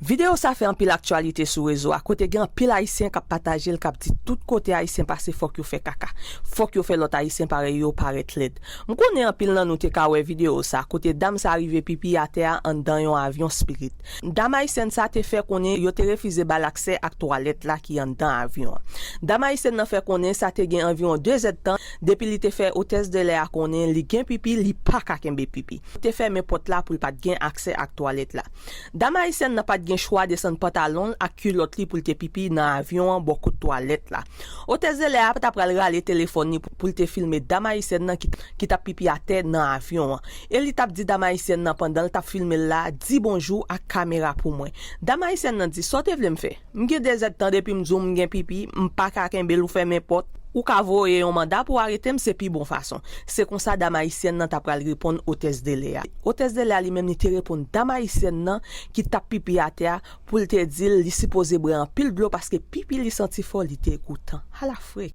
Vidéo ça fait un pile actualité sur réseau à côté gen pile haïtien qui partager le cap dit tout côté haïtien parce faut que fait caca. Faut que fait l'autre haïtien pareil yo paraît laid. M connais un pile nan nou te ka wè vidéo ça côté dame ça arrivé pipi à terre en dans yon avion Spirit. Dame haïtienne ça te fait connait yo te refusé bal accès à toilette là qui en dans avion. Dame haïtienne nan fait connait ça te gen environ 2 ans temps depuis li te fait hôtesse de l'air connait li gen pipi li pas ka kembe pipi. Te fait mes potes là pour pas gen accès à toilette là. Dame haïtienne n'a pas gen choix de son pantalon à culotte li pour te pipi dans avion beaucoup de toilette là. Hôtesse de l'air t'a pral rale téléphone pour te filmer dame haïtienne qui t'a pipi à terre dans avion. Et li t'a dit dame haïtienne pendant t'a filmé là dit bonjour à caméra pour moi. Dame haïtienne dit sortez vle me faire. M'gen des temps depuis m'zoom m'gen pipi m'pa ka kembe ou faire mes potes ou ka voye un mandat pour arrêter c'est pi bon façon. C'est comme ça dame haïtienne nan t'a pral répondre hôtesse de l'air. Hôtesse de l'air lui même ni te répondre dame haïtienne nan qui t'a pipi à terre pour te dire li supposé bran pile de l'eau parce que pipi li senti fort li te écoutant. À la frère